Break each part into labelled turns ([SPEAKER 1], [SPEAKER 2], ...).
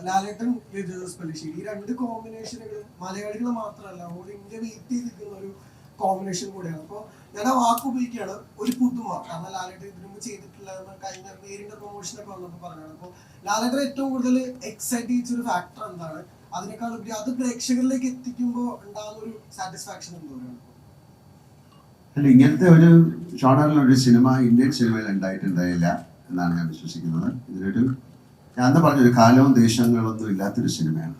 [SPEAKER 1] ലാലേട്ടൻ ഈ രണ്ട് കോമ്പിനേഷനുകൾ മലയാളികൾ മാത്രമല്ല ഓൾ ഇന്ത്യ വെയിറ്റ് ചെയ്തിരിക്കുന്ന ഒരു കോമ്പിനേഷൻ കൂടെയാണ്. അപ്പോൾ ഞാൻ ആ വാക്ക് ഉപയോഗിക്കുകയാണ്, ഒരു പുതുമ. കാരണം ലാലേട്ടൻ ഇതിനു മുമ്പ് ചെയ്തിട്ടില്ല എന്ന് കഴിഞ്ഞ നേരിന്റെ പ്രൊമോഷനൊക്കെ വന്നപ്പോൾ പറഞ്ഞാണ്. അപ്പോൾ ലാലേട്ടൻ ഏറ്റവും കൂടുതൽ എക്സൈറ്റ് ചെയ്തൊരു ഫാക്ടർ എന്താണ്? അതിനേക്കാൾ ഉപരി അത് പ്രേക്ഷകരിലേക്ക് എത്തിക്കുമ്പോൾ ഉണ്ടാകുന്ന ഒരു സാറ്റിസ്ഫാക്ഷൻ എന്തോരാണ്?
[SPEAKER 2] അല്ല, ഇങ്ങനത്തെ ഒരു ജോണറിലൊരു സിനിമ ഇന്ത്യൻ സിനിമയിൽ ഉണ്ടായിട്ടുണ്ടായില്ല എന്നാണ് ഞാൻ വിശ്വസിക്കുന്നത്. ഇതിനൊരു ഞാൻ പറഞ്ഞൊരു കാലവും ദേശങ്ങളൊന്നും ഇല്ലാത്തൊരു സിനിമയാണ്.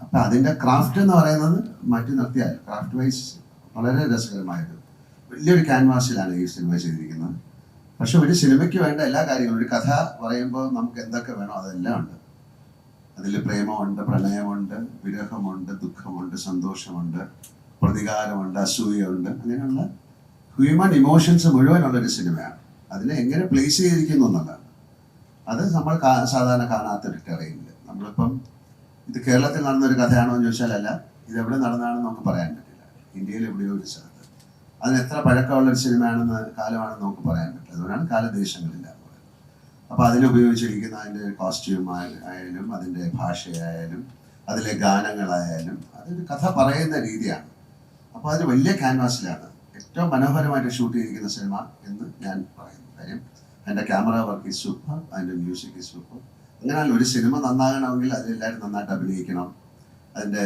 [SPEAKER 2] അപ്പം അതിൻ്റെ ക്രാഫ്റ്റ് എന്ന് പറയുന്നത് മാറ്റി നിർത്തിയാൽ ക്രാഫ്റ്റ് വൈസ് വളരെ രസകരമായത് വലിയൊരു ക്യാൻവാസിലാണ് ഈ സിനിമ ചെയ്തിരിക്കുന്നത്. പക്ഷെ ഒരു സിനിമയ്ക്ക് വേണ്ട എല്ലാ കാര്യങ്ങളും, ഒരു കഥ പറയുമ്പോൾ നമുക്ക് എന്തൊക്കെ വേണോ അതെല്ലാം ഉണ്ട്. അതിൽ പ്രേമമുണ്ട്, പ്രണയമുണ്ട്, വിരഹമുണ്ട്, ദുഃഖമുണ്ട്, സന്തോഷമുണ്ട്, പ്രതികാരമുണ്ട്, അസൂയുണ്ട്, അങ്ങനെയുള്ള ഹ്യൂമൻ ഇമോഷൻസ് മുഴുവനുള്ളൊരു സിനിമയാണ്. അതിനെ എങ്ങനെ പ്ലേസ് ചെയ്തിരിക്കുന്നു എന്നുള്ളതാണ്. അത് നമ്മൾ സാധാരണ കാണാത്തൊരു ടെറയിനിൽ നമ്മളിപ്പം ഇത് കേരളത്തിൽ നടന്ന ഒരു കഥയാണോ എന്ന് ചോദിച്ചാൽ അല്ല, ഇതെവിടെ നടന്നതാണെന്ന് നമുക്ക് പറയാൻ പറ്റില്ല. ഇന്ത്യയിൽ എവിടെയോ ഒരു സ്ഥലത്ത് അതിന് എത്ര പഴക്കമുള്ളൊരു സിനിമയാണെന്ന് കാലമാണെന്ന് നമുക്ക് പറയാൻ പറ്റില്ല. അതുകൊണ്ടാണ് കാലദേശങ്ങളില്ല എന്ന് പറയുന്നത്. അപ്പോൾ അതിലുപയോഗിച്ചിരിക്കുന്ന അതിൻ്റെ കോസ്റ്റ്യൂം ആയാലും അതിൻ്റെ ഭാഷയായാലും അതിലെ ഗാനങ്ങളായാലും അതൊരു കഥ പറയുന്ന രീതിയാണ്. അപ്പോൾ അതൊരു വലിയ ക്യാൻവാസിലാണ് ഏറ്റവും മനോഹരമായിട്ട് ഷൂട്ട് ചെയ്തിരിക്കുന്ന സിനിമ എന്ന് ഞാൻ പറയുന്നു. കാര്യം അതിൻ്റെ ക്യാമറ വർക്ക് ഈസ് സൂപ്പർ, അതിൻ്റെ മ്യൂസിക് ഈസ് സൂപ്പർ. അങ്ങനെയല്ല, ഒരു സിനിമ നന്നാകണമെങ്കിൽ അതിലെല്ലാവരും നന്നായിട്ട് അഭിനയിക്കണം, അതിൻ്റെ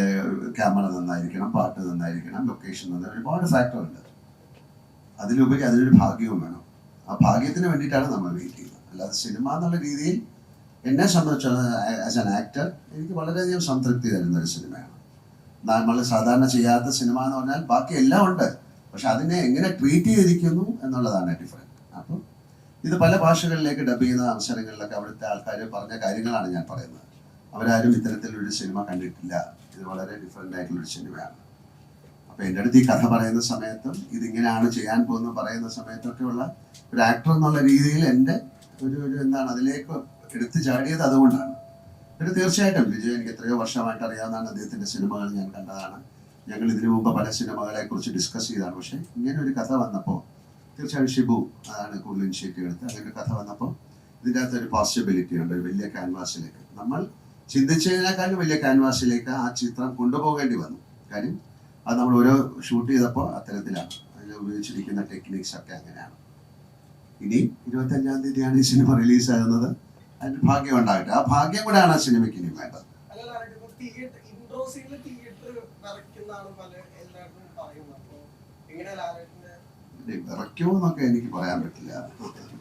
[SPEAKER 2] ക്യാമറ നന്നായിരിക്കണം, പാട്ട് നന്നായിരിക്കണം, ലൊക്കേഷൻ നന്നായി, ഒരുപാട് ഫാക്ടറുണ്ട്. അതിലുപരി അതിനൊരു ഭാഗ്യവും വേണം. ആ ഭാഗ്യത്തിന് വേണ്ടിയിട്ടാണ് നമ്മൾ വെയിറ്റ് ചെയ്യുന്നത്. അല്ലാതെ സിനിമ എന്നുള്ള രീതിയിൽ എന്നെ സംബന്ധിച്ചുള്ള ആസ് ആൻ ആക്ടർ എനിക്ക് വളരെയധികം സംതൃപ്തി തരുന്ന ഒരു സിനിമയാണ്. നമ്മൾ സാധാരണ ചെയ്യാത്ത സിനിമ എന്ന് പറഞ്ഞാൽ ബാക്കി എല്ലാം ഉണ്ട്, പക്ഷെ അതിനെ എങ്ങനെ ട്രീറ്റ് ചെയ്തിരിക്കുന്നു എന്നുള്ളതാണ് ഡിഫറൻറ്റ്. അപ്പം ഇത് പല ഭാഷകളിലേക്ക് ഡബ് ചെയ്യുന്ന അവസരങ്ങളിലൊക്കെ അവിടുത്തെ ആൾക്കാർ പറഞ്ഞ കാര്യങ്ങളാണ് ഞാൻ പറയുന്നത്. അവരാരും ഇത്തരത്തിലൊരു സിനിമ കണ്ടിട്ടില്ല, ഇത് വളരെ ഡിഫറെൻ്റ് ആയിട്ടുള്ളൊരു സിനിമയാണ്. അപ്പോൾ എൻ്റെ അടുത്ത് ഈ കഥ പറയുന്ന സമയത്തും ഇതിങ്ങനെയാണ് ചെയ്യാൻ പോകുന്നത് പറയുന്ന സമയത്തൊക്കെയുള്ള ഒരു ആക്ടർ എന്നുള്ള രീതിയിൽ എൻ്റെ ഒരു എന്താണ് അതിലേക്ക് എടുത്തു ചാടിയത് അതുകൊണ്ടാണ്. പിന്നെ തീർച്ചയായിട്ടും വിജയ് എനിക്ക് എത്രയോ വർഷമായിട്ട് അറിയാവുന്നതാണ്. അദ്ദേഹത്തിൻ്റെ സിനിമകൾ ഞാൻ കണ്ടതാണ്. ഞങ്ങൾ ഇതിനു മുമ്പ് പല സിനിമകളെ കുറിച്ച് ഡിസ്കസ് ചെയ്തതാണ്. പക്ഷേ ഇങ്ങനെ ഒരു കഥ വന്നപ്പോൾ തീർച്ചയായും ഷിബു അതാണ് കൂടുതൽ ഇനിഷ്യേറ്റീവ് എടുത്ത് അങ്ങനെ ഒരു കഥ വന്നപ്പോൾ ഇതിൻ്റെ അകത്തൊരു പോസിബിലിറ്റി ഉണ്ട്. ഒരു വലിയ ക്യാൻവാസിലേക്ക് നമ്മൾ ചിന്തിച്ചതിനേക്കാളും വലിയ ക്യാൻവാസിലേക്ക് ആ ചിത്രം കൊണ്ടുപോകേണ്ടി വന്നു. കാര്യം അത് നമ്മൾ ഓരോ ഷൂട്ട് ചെയ്തപ്പോൾ അത്തരത്തിലാണ് അതിൽ ഉപയോഗിച്ചിരിക്കുന്ന ടെക്നിക്സ് ഒക്കെ അങ്ങനെയാണ്. ഇനി 25-ാം തീയതിയാണ് ഈ സിനിമ റിലീസാകുന്നത്. അതിന് ഭാഗ്യം ഉണ്ടാകട്ടെ. ആ ഭാഗ്യം കൂടെയാണ് ആ സിനിമയ്ക്ക് ഇനി വേണ്ടത്. വിറയ്ക്കുമോ എന്നൊക്കെ എനിക്ക് പറയാൻ പറ്റില്ല.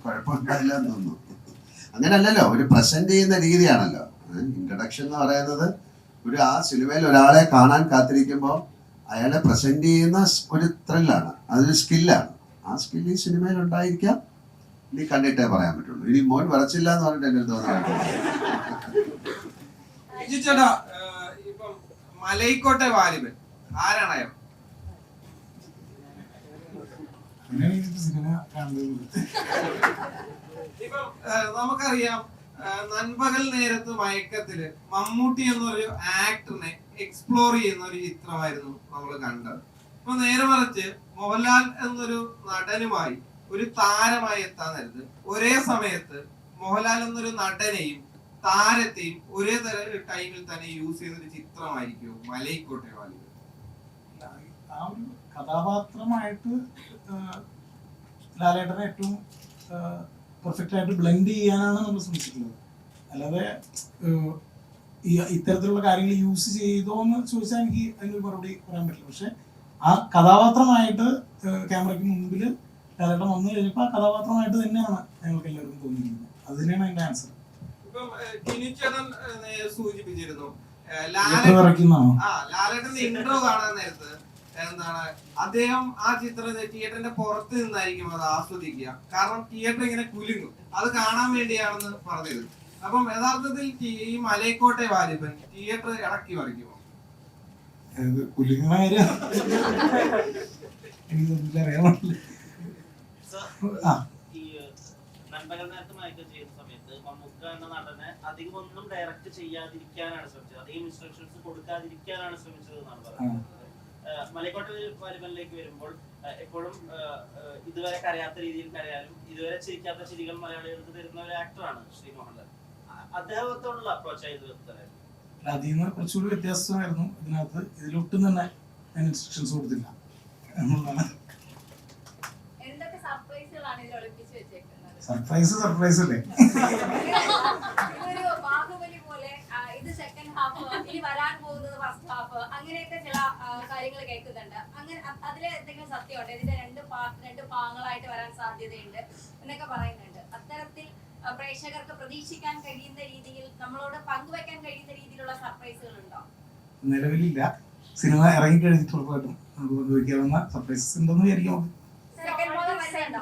[SPEAKER 2] കുഴപ്പമുണ്ടായില്ല എന്ന് തോന്നുന്നു. അങ്ങനല്ലല്ലോ, ഒരു പ്രസന്റ് ചെയ്യുന്ന രീതിയാണല്ലോ. ഇൻട്രഡക്ഷൻ എന്ന് പറയുന്നത് ഒരു ആ സിനിമയിൽ ഒരാളെ കാണാൻ കാത്തിരിക്കുമ്പോൾ അയാളെ പ്രസന്റ് ചെയ്യുന്ന ഒരു ത്രില്ലാണ്, അതൊരു സ്കില്ലാണ്. ആ സ്കിൽ ഈ സിനിമയിൽ ഉണ്ടായിരിക്കാം. ഇനി കണ്ടിട്ടേ പറയാൻ പറ്റുള്ളൂ. ഇനി മോൻ വരച്ചില്ല എന്ന് പറഞ്ഞിട്ട് എന്നെ തോന്നുന്നു.
[SPEAKER 3] ഇപ്പം മലൈക്കോട്ടെ വാലിബൻ ആരാണ് അയാൾ? ഇപ്പം നമുക്കറിയാം, നൻപകൽ നേരത്ത് മയക്കത്തില് മമ്മൂട്ടി എന്നൊരു ആക്ടറിനെ എക്സ്പ്ലോർ ചെയ്യുന്ന ഒരു ചിത്രമായിരുന്നു നമ്മൾ കണ്ടത്. ഇപ്പൊ നേരെ മറിച്ച് മോഹൻലാൽ എന്നൊരു നടനുമായി ഒരു താരമായി എത്താൻ നേരത്ത് ഒരേ സമയത്ത് മോഹൻലാൽ എന്നൊരു നടനെയും താരത്തെയും ഒരേ ടൈമിൽ തന്നെ യൂസ് ചെയ്യുന്ന ഒരു ചിത്രമായിരിക്കും മലൈക്കോട്ടെ വാലിബൻ.
[SPEAKER 4] ആ ഒരു കഥാപാത്രമായിട്ട് ലാലേട്ടനെ ഏറ്റവും പെർഫെക്റ്റ് ആയിട്ട് ബ്ലെൻഡ് ചെയ്യാനാണ് നമ്മൾ ശ്രമിച്ചിട്ടുള്ളത്. അല്ലാതെ ഇത്തരത്തിലുള്ള കാര്യങ്ങൾ യൂസ് ചെയ്തോ എന്ന് ചോദിച്ചാൽ എനിക്ക് അതിനൊരു മറുപടി പറയാൻ പറ്റില്ല. പക്ഷെ ആ കഥാപാത്രമായിട്ട് ക്യാമറയ്ക്ക് മുമ്പിൽ ലാലേട്ടൻ വന്നു കഴിഞ്ഞപ്പോൾ ആ കഥാപാത്രമായിട്ട് തന്നെയാണ് ഞങ്ങൾക്ക് എല്ലാവർക്കും തോന്നിയിരിക്കുന്നത്. അത് തന്നെയാണ് അതിന്റെ ആൻസർ.
[SPEAKER 3] സൂചിപ്പിച്ചിരുന്നു
[SPEAKER 4] ലാലേട്ടന്റെ
[SPEAKER 3] ഇൻട്രോ കാണാൻ നേരത്ത് എന്താണ് അദ്ദേഹം ആ ചിത്രം തിയേറ്ററിന്റെ പുറത്ത് നിന്നായിരിക്കും അത് ആസ്വദിക്കുക. കാരണം തിയേറ്റർ ഇങ്ങനെ കുലുങ്ങും, അത് കാണാൻ വേണ്ടിയാണെന്ന് പറഞ്ഞത്. അപ്പം യഥാർത്ഥത്തിൽ ഈ മലൈക്കോട്ടെ വാലിബൻ തിയേറ്റർ ഇളക്കി മറിക്കുമോ?
[SPEAKER 5] മമ്മൂക്ക എന്ന നടനെ അധികം ഒന്നും ഡയറക്റ്റ് ചെയ്യാതിരിക്കാനാണ് ശ്രമിച്ചത്, അധികം ഇൻസ്ട്രക്ഷൻസ് കൊടുക്കാതിരിക്കാനാണ് ശ്രമിച്ചത് എന്നാണ് പറയുന്നത്. മലൈക്കോട്ടെ വാലിബനിലേക്ക് വരുമ്പോൾ എപ്പോഴും ഇതുവരെ കരയാത്ത രീതിയിൽ കരയാനും ഇതുവരെ ചിരിക്കാത്ത ചിരികൾ മലയാളികൾക്ക് തരുന്ന ഒരു ആക്ടറാണ് ശ്രീ മോഹൻലാൽ. അദ്ദേഹത്തോടുള്ള അപ്രോച്ച് ആയത്
[SPEAKER 4] അതിൽ നിന്ന് കുറച്ചുകൂടി വ്യത്യാസമായിരുന്നു ഇതിനകത്ത്. ഇതിലൊട്ടും തന്നെ ഞാൻ ഇൻസ്ട്രക്ഷൻസ് കൊടുത്തില്ല എന്നുള്ളതാണ്.
[SPEAKER 6] എന്തൊക്കെ സർപ്രൈസുകളാണ് ഇതിൽ ഒളിപ്പിച്ച് വെച്ചേക്കുന്നത്?
[SPEAKER 4] സർപ്രൈസ് അല്ലേ?
[SPEAKER 6] ഇതൊരു ബാഹുബലി പോലെ ഇത് സെക്കൻഡ് ഹാഫ്, ഇനി വരാൻ പോകുന്നത് ഫസ്റ്റ് ഹാഫ്, അങ്ങനെയൊക്കെ ചില കാര്യങ്ങൾ കേൾക്കുന്നുണ്ട്. അങ്ങനെ അതിലെ എന്തെങ്കിലും സത്യമുണ്ട്? ഇതിന്റെ രണ്ട് ഭാഗങ്ങളായിട്ട് വരാൻ സാധ്യതയുണ്ട് എന്നൊക്കെ പറയുന്നുണ്ട്. അത്തരത്തിൽ പ്രേക്ഷകർക്ക് പ്രതീക്ഷിക്കാൻ കഴിയുന്ന രീതിയിൽ, നമ്മളോട് പങ്കുവെക്കാൻ കഴിയുന്ന രീതിയിലുള്ള സർപ്രൈസുകൾ ഉണ്ടോ?
[SPEAKER 4] നിലവിലില്ല. സിനിമ ഇറങ്ങിക്കഴിഞ്ഞിട്ട് ഉറപ്പായിട്ടും നമുക്ക് പങ്കുവയ്ക്കാവുന്ന സർപ്രൈസസ് ഉണ്ടെന്ന് വിചാരിക്കാം.
[SPEAKER 6] സെക്കൻഡ് ഭാഗം വരുന്നുണ്ടോ?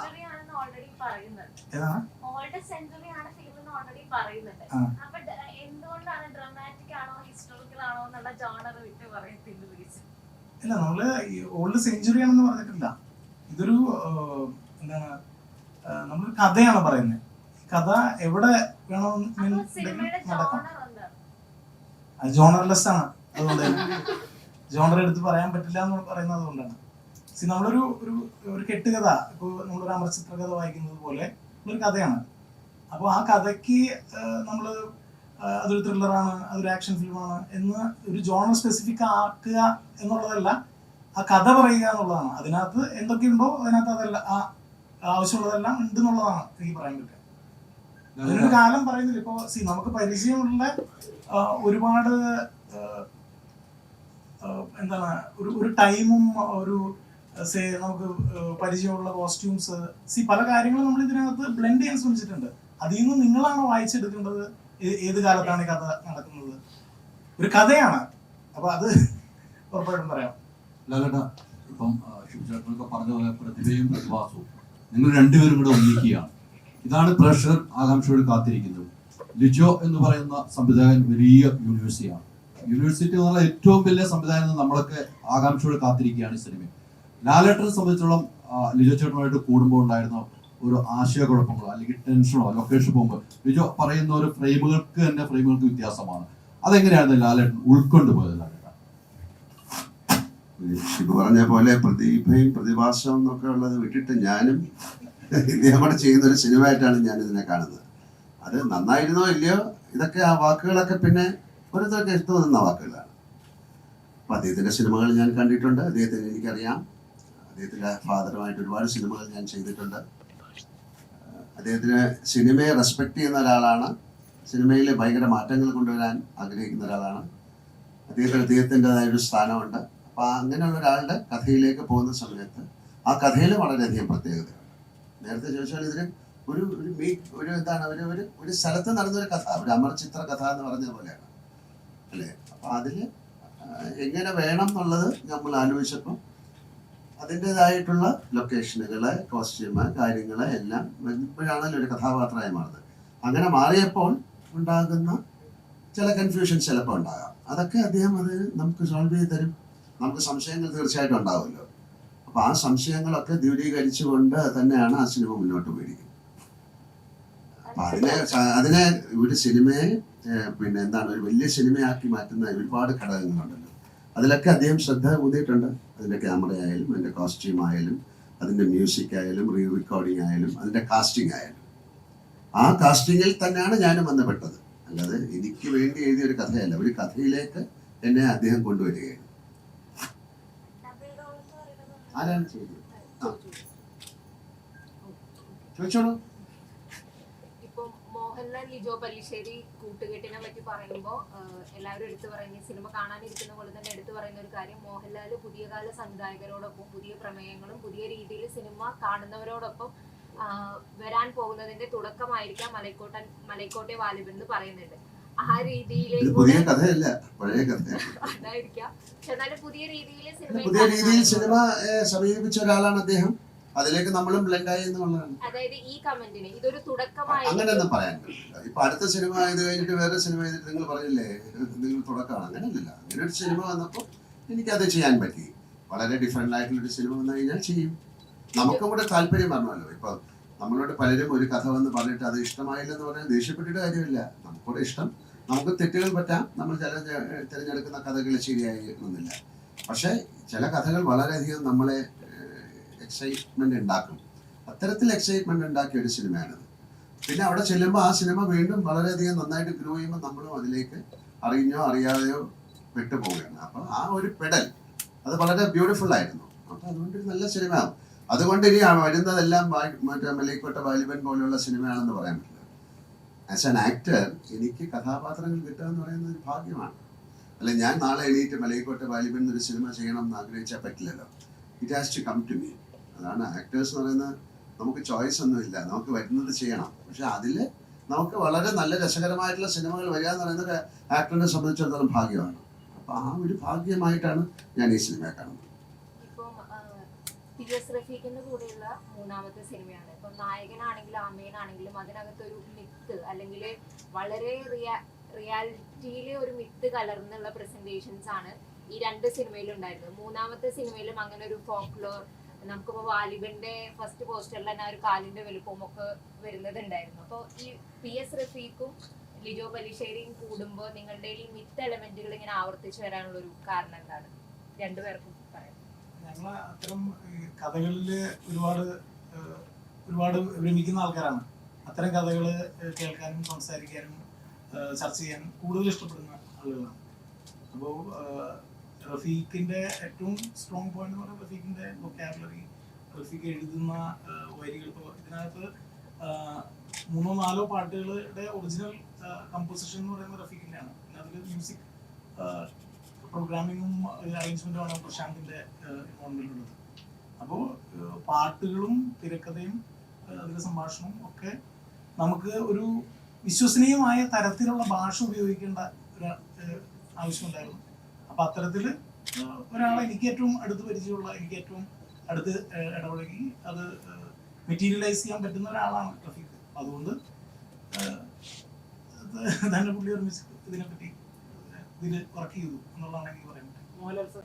[SPEAKER 7] ഓൾറെഡി പറയുന്നുണ്ട്.
[SPEAKER 4] ഏതാണ്?
[SPEAKER 7] ഓൾഡ് സെഞ്ചുറി ആണ് ഫിലിം എന്ന് ഓൾറെഡി പറയുന്നുണ്ട്.
[SPEAKER 4] ആ.
[SPEAKER 7] അപ്പൊ എന്തുകൊണ്ടാണ് ഡ്രാമാറ്റിക് ആണോ ഹിസ്റ്റോറിക്കൽ ആണോ എന്നുള്ള ജോണർ വിട്ട് പറയത്തില്ല റീസൺ?
[SPEAKER 4] ഇല്ല, നമ്മള് ഓൾഡ് സെഞ്ചുറി ആണെന്ന് പറഞ്ഞിട്ടില്ല. ഇതൊരു എന്താണ്, നമ്മളൊരു കഥയാണ് പറയുന്നത്. കഥ എവിടെ
[SPEAKER 7] അപ്പൊ
[SPEAKER 4] വേണമെന്നുണ്ടെങ്കിലും
[SPEAKER 7] സിനിമയുടെ
[SPEAKER 4] നടക്കാം.
[SPEAKER 7] ജോണർ എന്താണ്?
[SPEAKER 4] അത് ജോണർലെസ് ആണ്. അതുകൊണ്ട് ജോണർ എടുത്ത് പറയാൻ പറ്റില്ല എന്ന് പറയുന്നത് അതുകൊണ്ടാണ്. നമ്മളൊരു ഒരു കെട്ടുകഥ, ഇപ്പോൾ നമ്മളൊരു അമർചിത്ര കഥ വായിക്കുന്നത് പോലെ ഒരു കഥയാണ്. അപ്പോൾ ആ കഥയ്ക്ക് നമ്മൾ അതൊരു ത്രില്ലറാണ്, അതൊരു ആക്ഷൻ ഫിലിമാണ് എന്ന് ഒരു ജോണർ സ്പെസിഫിക് ആക്കുക എന്നുള്ളതല്ല, ആ കഥ പറയുക എന്നുള്ളതാണ്. അതിനകത്ത് എന്തൊക്കെയുണ്ടോ അതിനകത്ത് അതല്ല, ആ ആവശ്യമുള്ളതെല്ലാം ഉണ്ട് എന്നുള്ളതാണ് എനിക്ക് പറയാൻ പറ്റുക. അതിനൊരു കാലം പറയുന്നില്ല. ഇപ്പോൾ നമുക്ക് പരിചയമുള്ള ഒരുപാട് എന്താണ് ഒരു ടൈമും ഒരു നമുക്ക് പരിചയമുള്ള കോസ്റ്റ്യൂംസ്, പല കാര്യങ്ങളും നമ്മൾ ഇതിനകത്ത് ബ്ലെൻഡ് ചെയ്യാൻ ശ്രമിച്ചിട്ടുണ്ട്. അതിൽ നിന്ന് നിങ്ങളാണ് വായിച്ചെടുക്കേണ്ടത് ഏത് കാലത്താണ് ഈ കഥ നടക്കുന്നത്. ഒരു കഥയാണ്, അപ്പൊ അത് ഉറപ്പായിട്ടും പറയാം.
[SPEAKER 8] ലാലേട്ടാ, ഇപ്പം ശിവചേട്ടനൊക്കെ പറഞ്ഞ പോലെ പ്രതിഭയും പ്രതിഭാസവും നിങ്ങൾ രണ്ടുപേരും കൂടെ ഒന്നിക്കുകയാണ്. ഇതാണ് പ്രേക്ഷകർ ആകാംക്ഷയോട് കാത്തിരിക്കുന്നത്. ലിജോ എന്ന് പറയുന്ന സംവിധായകൻ വലിയ യൂണിവേഴ്സിറ്റിയാണ്. യൂണിവേഴ്സിറ്റി എന്ന് പറഞ്ഞാൽ ഏറ്റവും വലിയ സംവിധാനം നമ്മളൊക്കെ ആകാംക്ഷയോട് കാത്തിരിക്കുകയാണ് ഈ സിനിമ. ലാലേട്ടനെ സംബന്ധിച്ചോളം ലിജോ ചേട്ടനുമായിട്ട് കൂടുമ്പോൾ ഉണ്ടായിരുന്ന ഒരു ആശയക്കുഴപ്പങ്ങളോ അല്ലെങ്കിൽ ടെൻഷനോ ലൊക്കേഷൻ പോകുമ്പോൾ ലിജോ പറയുന്ന ഒരു ഫ്രെയിമുകൾക്ക് വ്യത്യാസമാണ്. അതെങ്ങനെയാണ് ലാലേട്ടൻ ഉൾക്കൊണ്ടുപോയത്? ലാലേട്ടൻ
[SPEAKER 2] ശിവ പറഞ്ഞ പോലെ പ്രതിഭയും പ്രതിഭാസവും എന്നൊക്കെ ഉള്ളത് വിട്ടിട്ട് ഞാനും ഇദ്ദേഹം കൂടെ ചെയ്യുന്ന ഒരു സിനിമയായിട്ടാണ് ഞാൻ ഇതിനെ കാണുന്നത്. അത് നന്നായിരുന്നോ ഇല്ലയോ ഇതൊക്കെ ആ വാക്കുകളൊക്കെ പിന്നെ ഓരോരുത്തർക്ക് ഇഷ്ടം നിന്ന വാക്കുകളാണ്. അപ്പം അദ്ദേഹത്തിൻ്റെ സിനിമകൾ ഞാൻ കണ്ടിട്ടുണ്ട്, അദ്ദേഹത്തിന് എനിക്കറിയാം. അദ്ദേഹത്തിൻ്റെ ഫാദറുമായിട്ട് ഒരുപാട് സിനിമകൾ ഞാൻ ചെയ്തിട്ടുണ്ട്. അദ്ദേഹത്തിന് സിനിമയെ റെസ്പെക്ട് ചെയ്യുന്ന ഒരാളാണ്, സിനിമയിൽ ഭയങ്കര മാറ്റങ്ങൾ കൊണ്ടുവരാൻ ആഗ്രഹിക്കുന്ന ഒരാളാണ്. അദ്ദേഹത്തിൻ്റെതായൊരു സ്ഥാനമുണ്ട്. അപ്പം അങ്ങനെയുള്ള ഒരാളുടെ കഥയിലേക്ക് പോകുന്ന സമയത്ത് ആ കഥയിൽ വളരെയധികം പ്രത്യേകതയുണ്ട്. നേരത്തെ ചോദിച്ചാൽ ഇതിന് ഒരു എന്താണ് ഒരു സ്ഥലത്ത് നടന്നൊരു കഥ, ഒരു അമർചിത്ര കഥ എന്ന് പറഞ്ഞ പോലെയാണ് അല്ലേ. അപ്പം അതിൽ എങ്ങനെ വേണം എന്നുള്ളത് നമ്മൾ ആലോചിച്ചപ്പോൾ അതിൻ്റെതായിട്ടുള്ള ലൊക്കേഷനുകള്, കോസ്റ്റ്യൂമ്, കാര്യങ്ങള് എല്ലാം ഇപ്പോഴാണല്ലോ ഒരു കഥാപാത്രമായി മാറുന്നത്. അങ്ങനെ മാറിയപ്പോൾ ഉണ്ടാകുന്ന ചില കൺഫ്യൂഷൻ ചിലപ്പോൾ ഉണ്ടാകാം. അതൊക്കെ അദ്ദേഹം അത് നമുക്ക് സോൾവ് ചെയ്ത് തരും. നമുക്ക് സംശയങ്ങൾ തീർച്ചയായിട്ടും ഉണ്ടാവുമല്ലോ. അപ്പോൾ ആ സംശയങ്ങളൊക്കെ ദൂരീകരിച്ചുകൊണ്ട് തന്നെയാണ് ആ സിനിമ മുന്നോട്ട് പോയിരിക്കുന്നത്. അപ്പം അതിനെ ഒരു സിനിമയെ പിന്നെ എന്താണ് ഒരു വലിയ സിനിമയാക്കി മാറ്റുന്ന ഒരുപാട് ഘടകങ്ങളുണ്ടല്ലോ. അതിലൊക്കെ അദ്ദേഹം ശ്രദ്ധ ഊന്നിയിട്ടുണ്ട്. അതിൻ്റെ ക്യാമറ ആയാലും അതിൻ്റെ കോസ്റ്റ്യൂം ആയാലും അതിൻ്റെ മ്യൂസിക് ആയാലും റീറെക്കോർഡിംഗ് ആയാലും അതിൻ്റെ കാസ്റ്റിംഗ് ആയാലും ആ കാസ്റ്റിങ്ങിൽ തന്നെയാണ് ഞാനും ബന്ധപ്പെട്ടത്. അല്ലാതെ എനിക്ക് വേണ്ടി എഴുതിയ ഒരു കഥയല്ല, ഒരു കഥയിലേക്ക് എന്നെ അദ്ദേഹം കൊണ്ടുവരികയാണ്. ആരാണ് ചെയ്തത്? ചോദിച്ചോളൂ.
[SPEAKER 9] ഇപ്പം മോഹൻലാൽ ലിജോ പല്ലിശ്ശേരി കൂട്ടുകെട്ടിനെ പറ്റി പറയുമ്പോൾ എല്ലാവരും എടുത്തു പറയുന്ന സിനിമ കാണാനിരിക്കുന്ന പോലെ തന്നെ എടുത്തു പറയുന്ന ഒരു കാര്യം, മോഹൻലാൽ പുതിയ കാല സംവിധായകരോടൊപ്പം പുതിയ പ്രമേയങ്ങളും പുതിയ രീതിയിൽ സിനിമ കാണുന്നവരോടൊപ്പം വരാൻ പോകുന്നതിന്റെ തുടക്കമായിരിക്കാം മലൈക്കോട്ടെ വാലിബൻ എന്ന് പറയുന്നുണ്ട്. ആ രീതിയിലേക്ക്
[SPEAKER 2] പുതിയ കഥയല്ല, പഴയ കഥയാണ്.
[SPEAKER 9] അതായിരിക്കാം. പക്ഷെ എന്നാലും പുതിയ രീതിയിൽ
[SPEAKER 2] സിനിമ സമീപിച്ച ഒരാളാണ് അദ്ദേഹം. അതിലേക്ക് നമ്മളും ബ്ലെൻഡായി എന്നുള്ളതാണ്.
[SPEAKER 9] അതായത് ഈ കമന്റിന് ഇതൊരു തുടക്കമായി
[SPEAKER 2] അങ്ങനെയൊന്നും പറയാൻ പറ്റില്ല. ഇപ്പൊ അടുത്ത സിനിമ ഇത് കഴിഞ്ഞിട്ട് വേറെ സിനിമ ചെയ്തിട്ട് നിങ്ങൾ പറഞ്ഞില്ലേ നിങ്ങൾ തുടക്കമാണ്, അങ്ങനെയല്ല. അങ്ങനെ ഒരു സിനിമ വന്നപ്പോൾ എനിക്കത് ചെയ്യാൻ പറ്റി. വളരെ ഡിഫറെന്റ് ആയിട്ടുള്ളൊരു സിനിമ വന്നു കഴിഞ്ഞാൽ ചെയ്യും. നമുക്കും കൂടെ താല്പര്യം പറഞ്ഞല്ലോ. ഇപ്പൊ നമ്മളോട് പലരും ഒരു കഥ വന്ന് പറഞ്ഞിട്ട് അത് ഇഷ്ടമായില്ലെന്ന് പറഞ്ഞാൽ ദേഷ്യപ്പെട്ടിട്ട് കാര്യമില്ല. നമുക്കൂടെ ഇഷ്ടം, നമുക്ക് തെറ്റുകൾ പറ്റാം. നമ്മൾ ചില തിരഞ്ഞെടുക്കുന്ന കഥകൾ ശരിയായി എന്നില്ല. പക്ഷേ ചില കഥകൾ വളരെയധികം നമ്മളെ എക്സൈറ്റ്മെന്റ് ഉണ്ടാക്കും. അത്തരത്തിൽ എക്സൈറ്റ്മെന്റ് ഉണ്ടാക്കിയ ഒരു സിനിമയാണിത്. പിന്നെ അവിടെ ചെല്ലുമ്പോൾ ആ സിനിമ വീണ്ടും വളരെയധികം നന്നായിട്ട് ഗ്രോ ചെയ്യുമ്പോൾ നമ്മളും അതിലേക്ക് അറിഞ്ഞോ അറിയാതെയോ പെട്ടുപോവുകയാണ്. അപ്പം ആ ഒരു പെടൽ അത് വളരെ ബ്യൂട്ടിഫുൾ ആയിരുന്നു. അപ്പം അതുകൊണ്ട് ഒരു നല്ല സിനിമയാകും. അതുകൊണ്ട് ഇനി വരുന്നതെല്ലാം മറ്റേ മലൈക്കോട്ട വാലിബൻ പോലെയുള്ള സിനിമയാണെന്ന് പറയാൻ പറ്റില്ല. ആസ് ആൻ ആക്ടർ എനിക്ക് കഥാപാത്രങ്ങൾ കിട്ടുക എന്ന് പറയുന്നത് ഒരു ഭാഗ്യമാണ്. അല്ല ഞാൻ നാളെ എണീറ്റ് മലൈക്കോട്ട വാലിബൻ എന്നൊരു സിനിമ ചെയ്യണം എന്ന് ആഗ്രഹിച്ചാൽ പറ്റില്ലല്ലോ. It has to come to me. അതാണ് ആക്ടേഴ്സ് എന്ന് പറയുന്നത്. നമുക്ക് ചോയ്സ് ഒന്നുമില്ല, നമുക്ക് വരുന്നത് ചെയ്യണം. പക്ഷെ അതിൽ നമുക്ക് വളരെ നല്ല രസകരമായിട്ടുള്ള സിനിമകൾ വരിക എന്ന് പറയുന്നത് ആക്ടറിനെ സംബന്ധിച്ചിടത്തോളം ഭാഗ്യമാണ്. അപ്പോൾ ആ ഒരു ഭാഗ്യമായിട്ടാണ് ഞാൻ ഈ സിനിമയെ കാണുന്നത്.
[SPEAKER 9] ഇപ്പം PS റഫീഖിന്റെ കൂടെയുള്ള മൂന്നാമത്തെ സിനിമയാണ്. ഇപ്പം നായകനാണെങ്കിലും അമ്മേനാണെങ്കിലും അതിനകത്തൊരു മിത്ത് അല്ലെങ്കിൽ വളരെ റിയാലിറ്റിയിലെ ഒരു മിത്ത് കലർന്നുള്ള പ്രസന്റേഷൻസ് ആണ് ഈ രണ്ട് സിനിമയിലും ഉണ്ടായിരുന്നത്. മൂന്നാമത്തെ സിനിമയിലും അങ്ങനെ ഒരു ഫോക്ലോർ, നമുക്കിപ്പോൾ വാലിബന്റെ ഫസ്റ്റ് പോസ്റ്ററിൽ തന്നെ ഒരു കാലിന്റെ വലുപ്പവും ഒക്കെ വരുന്നത് ഉണ്ടായിരുന്നു. അപ്പോൾ ഈ PS റഫീഖും ലിജോ പല്ലിശ്ശേരിയും കൂടുമ്പോൾ നിങ്ങളുടെ ഈ മിത്ത് എലമെന്റുകൾ ഇങ്ങനെ ആവർത്തിച്ചു വരാനുള്ള ഒരു കാരണം എന്താണ്? രണ്ടുപേർക്കും പറയാം.
[SPEAKER 4] ഞങ്ങൾ അത്തരം കഥകളിൽ ഒരുപാട് ഭ്രമിക്കുന്ന ആൾക്കാരാണ്. അത്തരം കഥകൾ കേൾക്കാനും സംസാരിക്കാനും ചർച്ച ചെയ്യാനും കൂടുതൽ ഇഷ്ടപ്പെടുന്ന ആളുകളാണ്. അപ്പോൾ റഫീഖിന്റെ ഏറ്റവും സ്ട്രോങ് പോയിന്റ് എന്ന് പറയുന്നത് റഫീഖിന്റെ വൊക്കാബുലറി, റഫീഖ് എഴുതുന്ന വരികൾ. ഇപ്പോൾ ഇതിനകത്ത് 3-4 പാട്ടുകളുടെ ഒറിജിനൽ കമ്പോസിഷൻ എന്ന് പറയുന്നത് റഫീഖിൻ്റെയാണ്. പിന്നെ അതിൽ മ്യൂസിക് പ്രോഗ്രാമിങ്ങും അറേഞ്ച്മെന്റുമാണ് പ്രശാന്തിന്റെ ഇൻവോൾവ്മെന്റിലുള്ളത്. അപ്പോൾ പാട്ടുകളും തിരക്കഥയും അതിലെ സംഭാഷണവും ഒക്കെ നമുക്ക് ഒരു വിശ്വസനീയമായ തരത്തിലുള്ള ഭാഷ ഉപയോഗിക്കേണ്ട ഒരു ആവശ്യമുണ്ടായിരുന്നു. അപ്പൊ അത്തരത്തില് ഒരാളെ എനിക്ക് ഏറ്റവും അടുത്ത് പരിചയമുള്ള, എനിക്ക് ഏറ്റവും അടുത്ത് ഇടപഴകി അത് മെറ്റീരിയലൈസ് ചെയ്യാൻ പറ്റുന്ന ഒരാളാണ് റഫീഖ്. അതുകൊണ്ട് തന്നെ പുള്ളി ഒരുമിച്ച് ഇതിനെപ്പറ്റി ഇതിൽ വർക്ക് ചെയ്തു എന്നുള്ളതാണ് എനിക്ക് പറയാൻ പറ്റും.
[SPEAKER 10] മോഹൻലാൽ സർ,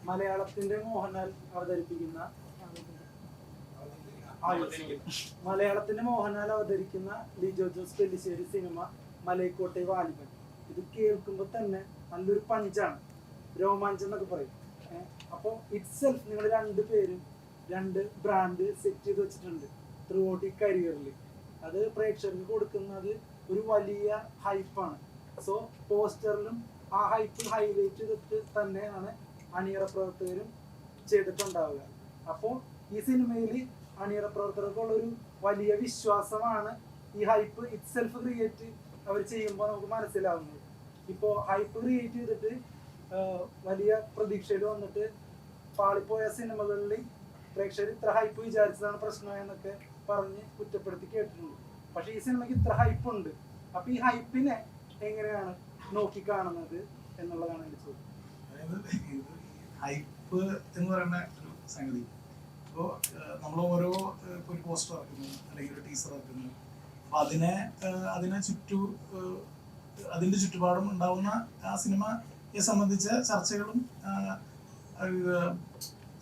[SPEAKER 10] മലയാളത്തിന്റെ മോഹൻലാൽ അവതരിപ്പിക്കുന്ന ലിജോ ജോസ് പെല്ലിശ്ശേരി സിനിമ മലൈക്കോട്ടെ വാലിബൻ. ഇത് കേൾക്കുമ്പോൾ തന്നെ നല്ലൊരു പഞ്ചാണ്, രോമാഞ്ചം എന്നൊക്കെ പറയും. അപ്പോൾ ഇറ്റ് സെൽഫ് നിങ്ങൾ രണ്ടുപേരും 2 ബ്രാൻഡ് സെറ്റ് ചെയ്ത് വെച്ചിട്ടുണ്ട് ത്രൂ ഔട്ട് ഈ കരിയറിൽ. അത് പ്രേക്ഷകർക്ക് കൊടുക്കുന്നത് ഒരു വലിയ ഹൈപ്പാണ്. സോ പോസ്റ്ററിലും ആ ഹൈപ്പ് ഹൈലൈറ്റ് ചെയ്തിട്ട് തന്നെയാണ് അണിയറ പ്രവർത്തകരും ചെയ്തിട്ടുണ്ടാവുക. അപ്പോൾ ഈ സിനിമയിൽ അണിയറ പ്രവർത്തകർക്കുള്ളൊരു വലിയ വിശ്വാസമാണ് ഈ ഹൈപ്പ് ഇറ്റ് സെൽഫ് ക്രിയേറ്റ് അവർ ചെയ്യുമ്പോൾ നമുക്ക് മനസ്സിലാവുന്നത്. ഇപ്പോൾ ഹൈപ്പ് ക്രിയേറ്റ് ചെയ്തിട്ട് വലിയ പ്രതീക്ഷയിൽ വന്നിട്ട് പാളിപ്പോയ സിനിമകളിൽ പ്രേക്ഷകർ ഇത്ര ഹൈപ്പ് വിചാരിച്ചതാണ് പ്രശ്നമെന്നൊക്കെ പറഞ്ഞ് കുറ്റപ്പെടുത്തി കേട്ടിട്ടുണ്ട്. പക്ഷെ ഈ സിനിമയ്ക്ക് ഇത്ര ഹൈപ്പ് ഉണ്ട്. അപ്പൊ ഈ ഹൈപ്പിനെ എങ്ങനെയാണ് നോക്കി കാണുന്നത് എന്നുള്ളതാണ് എൻ്റെ ചോദ്യം.
[SPEAKER 4] അതായത് ഹൈപ്പ് എന്ന് പറയുന്ന ഒരു സംഗതി, ഇപ്പോൾ നമ്മൾ ഓരോ ഇപ്പോൾ ഒരു പോസ്റ്റർ ഇറക്കുന്നു അല്ലെങ്കിൽ ഒരു ടീസർ ഇറക്കുന്നു, അപ്പൊ അതിന്റെ ചുറ്റുപാടും ഉണ്ടാവുന്ന ആ സിനിമയെ സംബന്ധിച്ച ചർച്ചകളും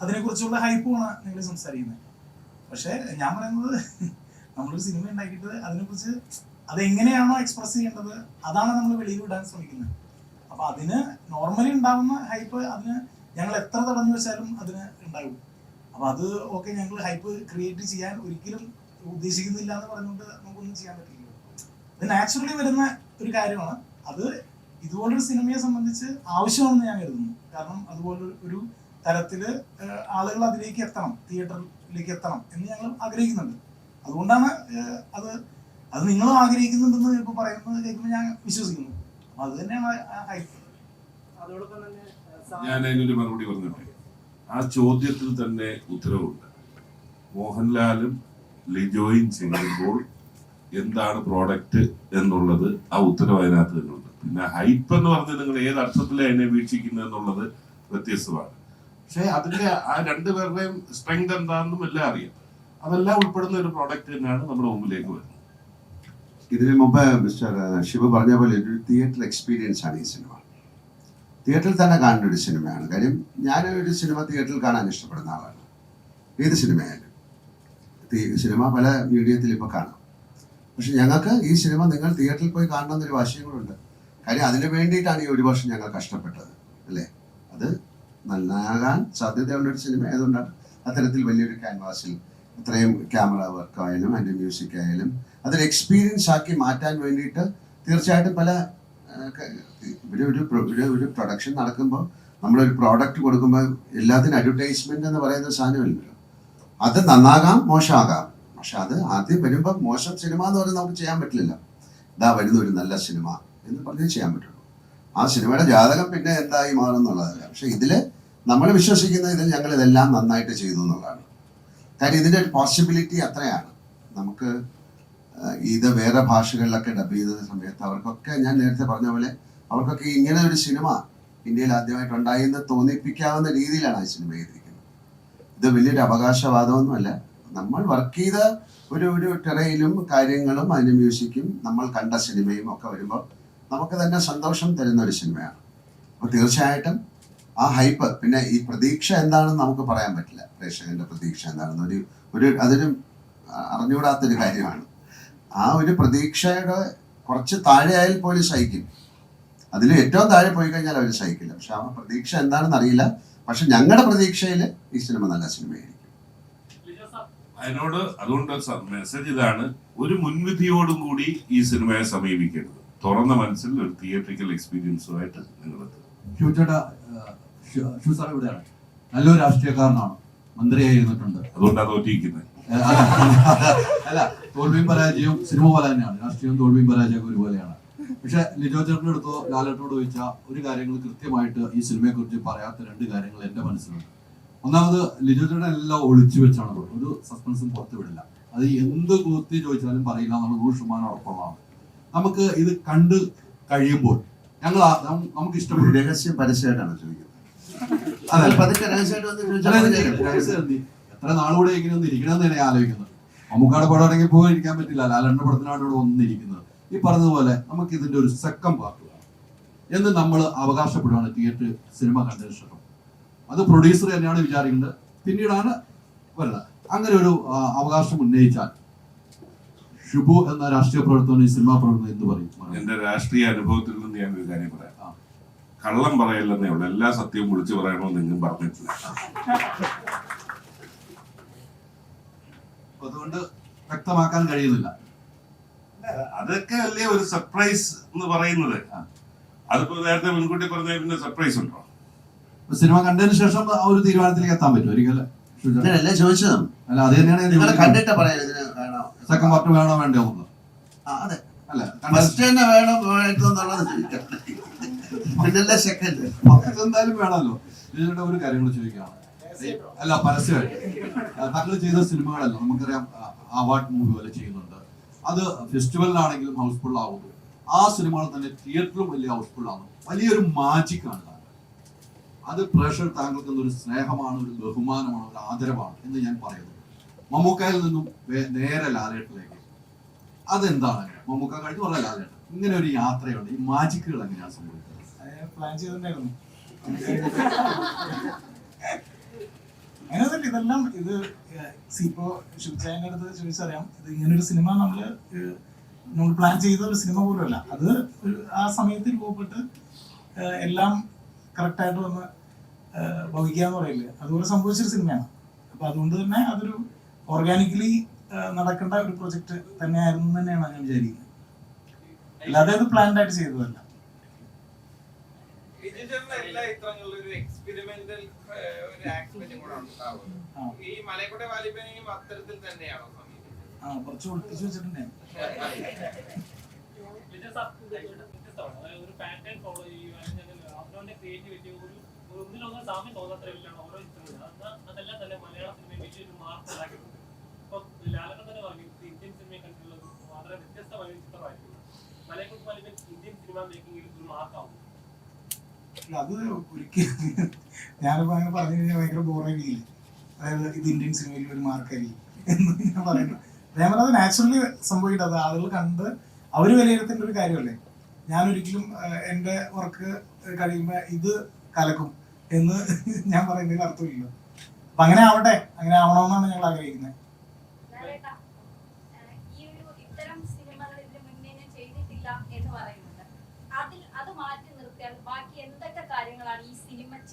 [SPEAKER 4] അതിനെക്കുറിച്ചുള്ള ഹൈപ്പുമാണ് നിങ്ങൾ സംസാരിക്കുന്നത്. പക്ഷെ ഞാൻ പറയുന്നത് നമ്മളൊരു സിനിമ ഉണ്ടാക്കിയിട്ട് അതിനെക്കുറിച്ച് അതെങ്ങനെയാണോ എക്സ്പ്രസ് ചെയ്യേണ്ടത് അതാണ് നമ്മൾ വെളിയിൽ വിടാൻ ശ്രമിക്കുന്നത്. അപ്പൊ അതിന് നോർമലി ഉണ്ടാവുന്ന ഹൈപ്പ് അതിന് ഞങ്ങൾ എത്ര തടഞ്ഞു വെച്ചാലും അതിന് ഉണ്ടാകും. അപ്പൊ അത് ഓക്കെ, ഞങ്ങൾ ഹൈപ്പ് ക്രിയേറ്റ് ചെയ്യാൻ ഒരിക്കലും ഉദ്ദേശിക്കുന്നില്ല എന്ന് പറഞ്ഞുകൊണ്ട് നമുക്കൊന്നും ചെയ്യാൻ പറ്റില്ല. ഇത് നാച്ചുറലി വരുന്ന ഒരു കാര്യമാണ്. അത് ഇതുപോലൊരു സിനിമയെ സംബന്ധിച്ച് ആവശ്യമാണെന്ന് ഞാൻ കരുതുന്നു. കാരണം അതുപോലെ ഒരു തരത്തില് ആളുകൾ അതിലേക്ക് എത്തണം, തിയേറ്ററിലേക്ക് എത്തണം എന്ന് ഞങ്ങൾ ആഗ്രഹിക്കുന്നുണ്ട്. അതുകൊണ്ടാണ് അത് നിങ്ങൾ ആഗ്രഹിക്കുന്നുണ്ടെന്ന് ഇപ്പൊ പറയുന്നത് കേൾക്കുമ്പോൾ ഞാൻ വിശ്വസിക്കുന്നു. അപ്പൊ അത് തന്നെയാണ് ഹൈപ്പ്.
[SPEAKER 10] അതോടൊപ്പം തന്നെ
[SPEAKER 11] ഞാൻ അതിനൊരു മറുപടി പറഞ്ഞിട്ട് ആ ചോദ്യത്തിൽ തന്നെ ഉത്തരവുണ്ട്. മോഹൻലാലും ലിജോയും ചെയ്യുമ്പോൾ എന്താണ് പ്രോഡക്റ്റ് എന്നുള്ളത് ആ ഉത്തരവ് അതിനകത്ത് തന്നെയുണ്ട്. പിന്നെ ഹൈപ്പ് എന്ന് പറഞ്ഞ് നിങ്ങൾ ഏത് അർത്ഥത്തിലാണ് അതിനെ വീക്ഷിക്കുന്നത് എന്നുള്ളത് വ്യത്യസ്തമാണ്. പക്ഷെ അതിന്റെ ആ രണ്ടുപേരുടെയും സ്ട്രെങ്ത് എന്താണെന്നും എല്ലാം അറിയാം. അതെല്ലാം ഉൾപ്പെടുന്ന ഒരു പ്രോഡക്റ്റ് തന്നെയാണ് നമ്മുടെ മുമ്പിലേക്ക് വരുന്നത്.
[SPEAKER 2] ഇതിനു മുമ്പ് മിസ്റ്റർ ശിവ പറഞ്ഞ പോലെ ഒരു തിയേറ്റർ എക്സ്പീരിയൻസ് ആണ് ഈ സിനിമ. തിയേറ്ററിൽ തന്നെ കാണേണ്ട ഒരു സിനിമയാണ്. കാര്യം ഞാനൊരു സിനിമ തിയേറ്ററിൽ കാണാൻ ഇഷ്ടപ്പെടുന്ന ആളാണ്. ഏത് സിനിമയായാലും സിനിമ പല മീഡിയത്തിൽ ഇപ്പോൾ കാണാം. പക്ഷെ ഞങ്ങൾക്ക് ഈ സിനിമ നിങ്ങൾ തിയേറ്ററിൽ പോയി കാണണമെന്നൊരു വാശിയും കൂടെ ഉണ്ട്. കാര്യം അതിന് വേണ്ടിയിട്ടാണ് ഈ 1 വർഷം ഞങ്ങൾ കഷ്ടപ്പെട്ടത് അല്ലേ. അത് നന്നാകാൻ സാധ്യതയുള്ളൊരു സിനിമ ആയതുകൊണ്ടാണ് അത്തരത്തിൽ വലിയൊരു ക്യാൻവാസിൽ ഇത്രയും ക്യാമറ വർക്ക് ആയാലും അതിൻ്റെ മ്യൂസിക് ആയാലും അതൊരു എക്സ്പീരിയൻസ് ആക്കി മാറ്റാൻ വേണ്ടിയിട്ട് തീർച്ചയായിട്ടും പല ഒരു പ്രൊഡക്ഷൻ നടക്കുമ്പോൾ നമ്മളൊരു പ്രോഡക്റ്റ് കൊടുക്കുമ്പോൾ എല്ലാത്തിനും അഡ്വർടൈസ്മെന്റ് എന്ന് പറയുന്ന സാധനമില്ലല്ലോ. അത് നന്നാകാം മോശമാകാം, പക്ഷെ അത് ആദ്യം വരുമ്പോൾ മോശം സിനിമ എന്ന് പറഞ്ഞാൽ നമുക്ക് ചെയ്യാൻ പറ്റില്ല. ഇതാ വരുന്ന ഒരു നല്ല സിനിമ എന്ന് പറഞ്ഞേ ചെയ്യാൻ പറ്റുള്ളൂ. ആ സിനിമയുടെ ജാതകം പിന്നെ എന്തായി മാറും എന്നുള്ളതല്ല. പക്ഷെ ഇതിൽ നമ്മൾ വിശ്വസിക്കുന്ന ഇതിൽ ഞങ്ങൾ ഇതെല്ലാം നന്നായിട്ട് ചെയ്തു എന്നുള്ളതാണ്. കാര്യം ഇതിൻ്റെ ഒരു പോസിബിലിറ്റി അത്രയാണ്. നമുക്ക് ഇത് വേറെ ഭാഷകളിലൊക്കെ ഡബ് ചെയ്ത സമയത്ത് അവർക്കൊക്കെ ഞാൻ നേരത്തെ പറഞ്ഞ പോലെ അവർക്കൊക്കെ ഇങ്ങനെ ഒരു സിനിമ ഇന്ത്യയിൽ ആദ്യമായിട്ട് ഉണ്ടായി എന്ന് തോന്നിപ്പിക്കാവുന്ന രീതിയിലാണ് ഈ സിനിമ ചെയ്തിരിക്കുന്നത്. ഇത് വലിയൊരു അവകാശവാദമൊന്നുമല്ല. നമ്മൾ വർക്ക് ചെയ്ത ഒരു ടെറയിലും കാര്യങ്ങളും അതിൻ്റെ മ്യൂസിക്കും നമ്മൾ കണ്ട സിനിമയും ഒക്കെ വരുമ്പോൾ നമുക്ക് തന്നെ സന്തോഷം തരുന്ന ഒരു സിനിമയാണ്. അപ്പോൾ തീർച്ചയായിട്ടും ആ ഹൈപ്പ്, പിന്നെ ഈ പ്രതീക്ഷ എന്താണെന്ന് നമുക്ക് പറയാൻ പറ്റില്ല. പ്രേക്ഷകന്റെ പ്രതീക്ഷ എന്താണെന്ന് അതൊരു അറിഞ്ഞുകൂടാത്തൊരു കാര്യമാണ്. ആ ഒരു പ്രതീക്ഷയുടെ കുറച്ച് താഴെ ആയാൽ പോലും സഹിക്കും. അതിൽ ഏറ്റവും താഴെ പോയി കഴിഞ്ഞാൽ അവർ സഹിക്കില്ല. പക്ഷെ ആ പ്രതീക്ഷ എന്താണെന്ന് അറിയില്ല. പക്ഷെ ഞങ്ങളുടെ പ്രതീക്ഷയിൽ ഈ സിനിമ നല്ല സിനിമയായിരിക്കും.
[SPEAKER 11] അതുകൊണ്ട് മെസ്സേജ് ഇതാണ്, ഒരു മുൻവിധിയോടും കൂടി ഈ സിനിമയെ സമീപിക്കരുത്. തുറന്ന മനസ്സിൽ ഒരു തിയേറ്ററിക്കൽ എക്സ്പീരിയൻസുമായിട്ട് നിങ്ങൾ
[SPEAKER 8] സാർ ഇവിടെയാണ്. നല്ലൊരു രാഷ്ട്രീയക്കാരനാണ്, മന്ത്രിയായിരുന്നിട്ടുണ്ട്.
[SPEAKER 11] അതുകൊണ്ടാണ് തോറ്റിരിക്കുന്നത്.
[SPEAKER 8] അല്ല, തോൽവിയും പരാജയവും സിനിമ പോലെ തന്നെയാണ്. രാഷ്ട്രീയവും തോൽവിയും പരാജയവും ഒരുപോലെയാണ്. പക്ഷെ ലിജോ ചേട്ടൻ്റെ അടുത്തോ ലാലേട്ടനോട് ചോദിച്ചാൽ ഒരു കാര്യങ്ങൾ കൃത്യമായിട്ട് ഈ സിനിമയെ കുറിച്ച് പറയാത്ത 2 കാര്യങ്ങൾ എൻ്റെ മനസ്സിലുണ്ട്. ഒന്നാമത്, ലിജോ ചേട്ടൻ എല്ലാം ഒളിച്ചു വെച്ചാണ് ഒരു സസ്പെൻസും പുറത്തു വിടില്ല. അത് എന്ത് കുത്തി ചോദിച്ചാലും പറയില്ല എന്നുള്ള 100% ഉറപ്പുള്ളതാണ്. നമുക്ക് ഇത് കണ്ട് കഴിയുമ്പോൾ നമുക്ക് ഇഷ്ടപ്പെട്ടു.
[SPEAKER 2] രഹസ്യം പരസ്യമായിട്ടാണ് ചോദിക്കുന്നത്.
[SPEAKER 8] എത്ര നാളുകൂടെ ഇങ്ങനെ ഒന്ന് ഇരിക്കണമെന്ന് ഞാൻ ആലോചിക്കുന്നത്. മമ്മൂക്കാട് പടമാണെങ്കിൽ പോയി ഇരിക്കാൻ പറ്റില്ല, ലാലേട്ടൻ്റെ പടത്തിനാണ് ഇവിടെ വന്നിരിക്കുന്നത്. ഈ പറഞ്ഞതുപോലെ നമുക്ക് ഇതിന്റെ ഒരു സെക്കൻഡ് പാർട്ട് വേണം എന്ന് നമ്മൾ അവകാശപ്പെടുകയാണ് തിയേറ്റർ സിനിമ കണ്ടതിന് ശേഷം. അത് പ്രൊഡ്യൂസർ തന്നെയാണ് വിചാരിക്കുന്നത്, പിന്നീടാണ് വരുന്നത്. അങ്ങനെ ഒരു അവകാശം ഉന്നയിച്ചാൽ ഷുബു എന്ന രാഷ്ട്രീയ പ്രവർത്തനം ഈ സിനിമാ പ്രവർത്തനം എന്ന് പറയും.
[SPEAKER 11] എന്റെ രാഷ്ട്രീയ അനുഭവത്തിൽ നിന്ന് ഞാൻ ഒരു കാര്യം പറയാം. കള്ളം പറയല്ലെന്നേ ഉള്ളൂ, എല്ലാ സത്യവും വിളിച്ചു പറയണമെന്ന് നിങ്ങൾ പറഞ്ഞിട്ടില്ല.
[SPEAKER 8] അതുകൊണ്ട് വ്യക്തമാക്കാൻ കഴിയുന്നില്ല.
[SPEAKER 11] അതൊക്കെ അല്ലേ ഒരു സർപ്രൈസ് എന്ന് പറയുന്നത്. അതിപ്പോ നേരത്തെ മുൻകൂട്ടി പറഞ്ഞ പിന്നെ സർപ്രൈസ് ഉണ്ടോ?
[SPEAKER 8] സിനിമ കണ്ടതിന് ശേഷം ആ ഒരു തീരുമാനത്തിലേക്ക് എത്താൻ പറ്റും ഒരിക്കലും.
[SPEAKER 2] ചോദിച്ചതും
[SPEAKER 8] അല്ല, അത് തന്നെയാണ്
[SPEAKER 2] കണ്ടിട്ട് പറയാം.
[SPEAKER 8] സെക്കൻഡ് പാർട്ട് വേണോ വേണ്ടോ
[SPEAKER 2] അതെ,
[SPEAKER 8] അല്ല എന്തായാലും വേണമല്ലോ. ഇതിന്റെ ഒരു കാര്യങ്ങൾ ചോദിക്കുകയാണ്. അല്ല, പരസ്യമായിട്ട് താങ്കൾ ചെയ്ത സിനിമകളല്ലോ നമുക്കറിയാം, അവാർഡ് മൂവി പോലെ ചെയ്യുന്നുണ്ട്. അത് ഫെസ്റ്റിവലിലാണെങ്കിലും ഹൗസ്ഫുൾ ആവുന്നു. ആ സിനിമകൾ തന്നെ തിയേറ്ററിലും വലിയ ഹൗസ്ഫുൾ ആവുന്നു. വലിയൊരു മാജിക്കാണ്. അത് പ്രേക്ഷകർ താങ്കൾക്ക് ഒരു സ്നേഹമാണ്, ഒരു ബഹുമാനമാണ്, ഒരു ആദരവാണ് എന്ന് ഞാൻ പറയുന്നു. മമ്മൂക്കയിൽ നിന്നും നേരെ ലാലേട്ടിലേക്ക് അതെന്താണ്? മമ്മൂക്ക കഴിഞ്ഞ് പറഞ്ഞ ലാലേട്ടൻ ഇങ്ങനെ ഒരു യാത്രയുണ്ട്. ഈ മാജിക്കുകൾ എങ്ങനെയാണ് സംഭവിക്കുന്നത്?
[SPEAKER 4] പ്ലാൻ ചെയ്തിട്ടുണ്ടായിരുന്നു. അങ്ങനെയല്ല, ഇതെല്ലാം ഇത് ഇപ്പോ ഷിവചായന്റെ അടുത്ത് ചോദിച്ചറിയാം. ഇത് ഇങ്ങനൊരു സിനിമ നമ്മൾ പ്ലാൻ ചെയ്ത ഒരു സിനിമ പോലും അല്ല. അത് ആ സമയത്ത് രൂപപ്പെട്ട് എല്ലാം കറക്റ്റായിട്ട് വന്ന് ഭവിക്കാന്ന് പറയില്ലേ, അതുപോലെ സംഭവിച്ചൊരു സിനിമയാണ്. അപ്പൊ അതുകൊണ്ട് തന്നെ അതൊരു ഓർഗാനിക്കലി നടക്കേണ്ട ഒരു പ്രൊജക്ട് തന്നെയായിരുന്നു തന്നെയാണ് ഞാൻ വിചാരിക്കുന്നത്. അല്ലാതെ അത് പ്ലാൻഡ് ആയിട്ട് ചെയ്തതല്ല.
[SPEAKER 3] എല്ലാ ചിത്രങ്ങളിലും ഒരു എക്സ്പെരിമെന്റൽ ഒരു ആസ്പെക്റ്റും കൂടെ ഉണ്ടാവും. ഈ മലയക്കോട്ടെ വാലിബനെയും അത്തരത്തിൽ തന്നെയാണോ?
[SPEAKER 4] കുറച്ച് ഒളിപ്പിച്ചു വെച്ചിട്ടുണ്ട്.
[SPEAKER 5] ഒരു പാറ്റേൺ ഫോളോ ചെയ്യുകയാണെങ്കിൽ അവരുടെ ക്രിയേറ്റിവിറ്റി ഒന്നിനൊന്നും സാമ്യം തോന്നാത്ത രീതിയിലാണ് ഓരോ ചിത്രങ്ങളും. അതെല്ലാം തന്നെ മലയാള സിനിമയിൽ വലിയൊരു മാർക്ക് ഉണ്ടാക്കിയിട്ടുണ്ട്. ഇപ്പൊ ലാലേട്ടൻ തന്നെ പറഞ്ഞു, ഇന്ത്യൻ സിനിമയെ കണ്ടിട്ടുള്ള വളരെ വ്യത്യസ്തമായ ഒരു ചിത്രമായിരിക്കും മലയക്കോട്ടെ വാലിബൻ. ഇന്ത്യൻ സിനിമ മേക്കിംഗിൽ ഒരു മാർക്കാവും.
[SPEAKER 4] അത് ഒരിക്കലും ഞാനിപ്പോ അങ്ങനെ പറഞ്ഞു കഴിഞ്ഞാൽ ഭയങ്കര ബോറായിരിക്കില്ല. അതായത് ഇത് ഇന്ത്യൻ സിനിമയിൽ ഒരു മാർക്കായിരിക്കും എന്ന് ഞാൻ പറയുന്നത്. അതേപോലെ അത് നാച്ചുറലി സംഭവിക്കട്ടെ. അത് ആളുകൾ കണ്ട് അവര് വിലയിരുത്തേണ്ട ഒരു കാര്യമല്ലേ. ഞാനൊരിക്കലും എൻ്റെ വർക്ക് കഴിയുമ്പോൾ ഇത് കലക്കും എന്ന് ഞാൻ പറയുന്നതിൽ അർത്ഥമില്ല. അപ്പൊ അങ്ങനെ ആവട്ടെ, അങ്ങനെ ആവണമെന്നാണ് ഞങ്ങൾ ആഗ്രഹിക്കുന്നത്.
[SPEAKER 6] ഈ ഒരു ഇത്തരം സിനിമ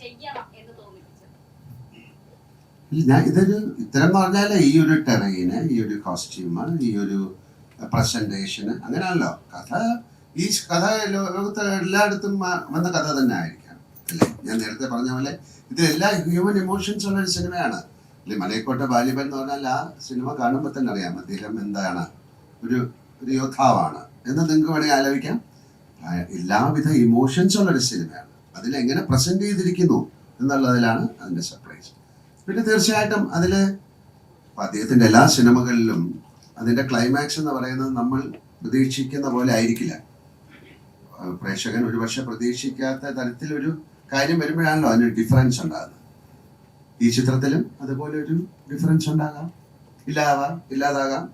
[SPEAKER 6] ചെയ്യണം എന്ന് തോന്നിപ്പിച്ചത്?
[SPEAKER 2] ഞാൻ ഇതൊരു ഇത്തരം എന്ന് പറഞ്ഞാൽ ഈ ഒരു ടെറൈന്, ഈ ഒരു കോസ്റ്റ്യൂം, ഈ ഒരു പ്രസന്റേഷന് അങ്ങനെയാണല്ലോ കഥ. ഈ കഥ ലോകത്ത് എല്ലായിടത്തും വന്ന കഥ തന്നെ ആയിരിക്കാം അല്ലേ? ഞാൻ നേരത്തെ പറഞ്ഞ പോലെ ഇതിലെല്ലാ ഹ്യൂമൻ ഇമോഷൻസ് ഉള്ള ഒരു സിനിമയാണ് അല്ലെ? മലയക്കോട്ടെ വാലിബൻ എന്ന് പറഞ്ഞാൽ ആ സിനിമ കാണുമ്പോൾ തന്നെ അറിയാം അദ്ദേഹം എന്താണ്, ഒരു യോദ്ധാവാണ് എന്ന് നിങ്ങൾക്ക് വേണമെങ്കിൽ ആലോചിക്കാം. എല്ലാവിധ ഇമോഷൻസ് ഉള്ളൊരു സിനിമയാണ്. അതിലെങ്ങനെ പ്രസന്റ് ചെയ്തിരിക്കുന്നു എന്നുള്ളതിലാണ് അതിൻ്റെ സർപ്രൈസ്. പിന്നെ തീർച്ചയായിട്ടും അതിൽ അദ്ദേഹത്തിൻ്റെ എല്ലാ സിനിമകളിലും അതിൻ്റെ ക്ലൈമാക്സ് എന്ന് പറയുന്നത് നമ്മൾ പ്രതീക്ഷിക്കുന്ന പോലെ ആയിരിക്കില്ല. പ്രേക്ഷകൻ ഒരുപക്ഷെ പ്രതീക്ഷിക്കാത്ത തരത്തിലൊരു കാര്യം വരുമ്പോഴാണല്ലോ അതിനൊരു ഡിഫറൻസ് ഉണ്ടാകുന്നത്. ഈ ചിത്രത്തിലും അതുപോലെ ഒരു ഡിഫറൻസ് ഉണ്ടാകാം, ഇല്ലാതാകാം.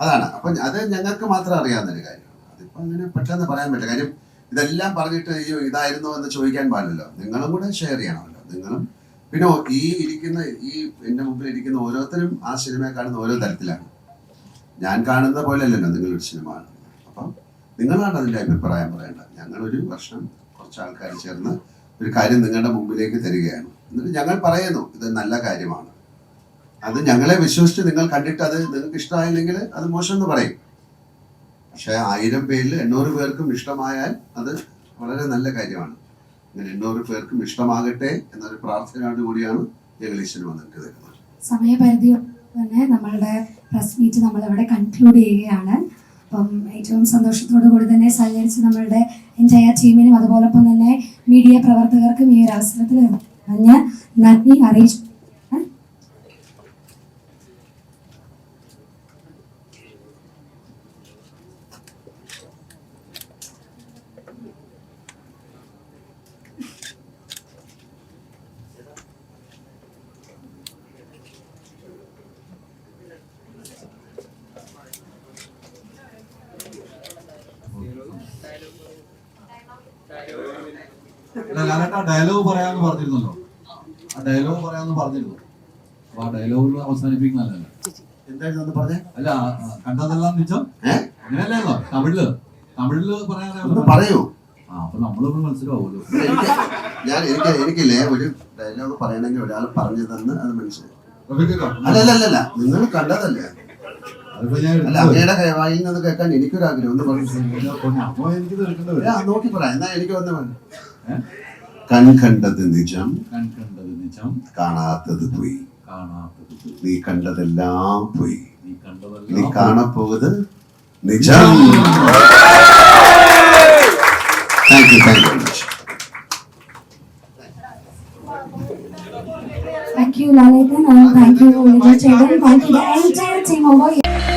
[SPEAKER 2] അതാണ്. അപ്പം അത് ഞങ്ങൾക്ക് മാത്രം അറിയാവുന്നൊരു കാര്യമാണ്. അതിപ്പോൾ അങ്ങനെ പെട്ടെന്ന് പറയാൻ പറ്റില്ല. കാര്യം ഇതെല്ലാം പറഞ്ഞിട്ട് അയ്യോ ഇതായിരുന്നോ എന്ന് ചോദിക്കാൻ പാടില്ലല്ലോ. നിങ്ങളും കൂടെ ഷെയർ ചെയ്യണമല്ലോ. നിങ്ങളും പിന്നെ ഈ എൻ്റെ മുമ്പിൽ ഇരിക്കുന്ന ഓരോരുത്തരും ആ സിനിമയെ കാണുന്ന ഓരോ തരത്തിലാണ്. ഞാൻ കാണുന്ന പോലെ അല്ലല്ലോ നിങ്ങളൊരു സിനിമ കാണുന്നത്. അപ്പം നിങ്ങളാണ് അതിൻ്റെ അഭിപ്രായം പറയേണ്ടത്. ഞങ്ങളൊരു വർഷം കുറച്ച് ആൾക്കാർ ചേർന്ന് ഒരു കാര്യം നിങ്ങളുടെ മുമ്പിലേക്ക് തരികയാണ്. എന്നിട്ട് ഞങ്ങൾ പറയുന്നു ഇത് നല്ല കാര്യമാണ്. അത് ഞങ്ങളെ വിശ്വസിച്ച് നിങ്ങൾ കണ്ടിട്ട് അത് നിങ്ങൾക്ക് ഇഷ്ടമായില്ലെങ്കിൽ അത് മോശം എന്ന് പറയും. പക്ഷേ 1000 പേരിൽ 800 പേർക്കും ഇഷ്ടമായാൽ അത് വളരെ നല്ല കാര്യമാണ്. അങ്ങനെ 800 പേർക്കും ഇഷ്ടമാകട്ടെ എന്നൊരു പ്രാർത്ഥനയോട് കൂടിയാണ് ഞങ്ങൾ ഈ സിനിമ നിങ്ങൾക്ക് തരുന്നത്.
[SPEAKER 12] സമയപരിധി തന്നെ നമ്മളുടെ പ്രസ് മീറ്റ് നമ്മളിവിടെ കൺക്ലൂഡ് ചെയ്യുകയാണ്. അപ്പം ഏറ്റവും സന്തോഷത്തോടു കൂടി തന്നെ സഹകരിച്ച് നമ്മളുടെ എൻറ്റയർ ടീമിനും അതുപോലൊപ്പം തന്നെ മീഡിയ പ്രവർത്തകർക്കും ഈ ഒരു അവസരത്തിൽ ഞാൻ നന്ദി അറിയിച്ചു.
[SPEAKER 8] ആ ഡയലോഗ് പറയാമെന്ന് പറഞ്ഞിരുന്നല്ലോ. ആ ഡയലോഗ് പറയാമെന്ന് പറഞ്ഞിരുന്നു. അപ്പൊ ആ ഡയലോഗ് അവസാനിപ്പിക്കുന്നതല്ല.
[SPEAKER 2] എന്തായിരുന്നു പറഞ്ഞേ?
[SPEAKER 8] അല്ല കണ്ടതെല്ലാം നിജം അങ്ങനെയല്ലോ. തമിഴില് പറയാൻ
[SPEAKER 2] പറയൂ.
[SPEAKER 8] അപ്പൊ നമ്മളൊന്നും മനസ്സിലാവുമല്ലോ.
[SPEAKER 2] എനിക്കില്ലേ ഒരു ഡയലോഗ് പറയണമെങ്കിൽ ഒരാൾ പറഞ്ഞു തന്ന് അത് മനസ്സിലായി. അല്ലല്ല നിങ്ങൾ കണ്ടതല്ലേ? അല്ല അങ്ങയുടെ വായിൽ നിന്ന് കേൾക്കാൻ എനിക്കൊരാഗ്രഹം ഒന്ന് പറഞ്ഞു നോക്കി പറയാം. എന്നാ എനിക്ക് വന്ന് കണ്ടത് നിജം, കാണാത്തത് പോയി. നീ കണ്ടതെല്ലാം പോയി, നീ കാണപ്പോകുന്നത് നിജം. Thank you very much.
[SPEAKER 12] Thank you, Lalithan, and thank you, Vijay Chetan. Thank you, the entire team over here.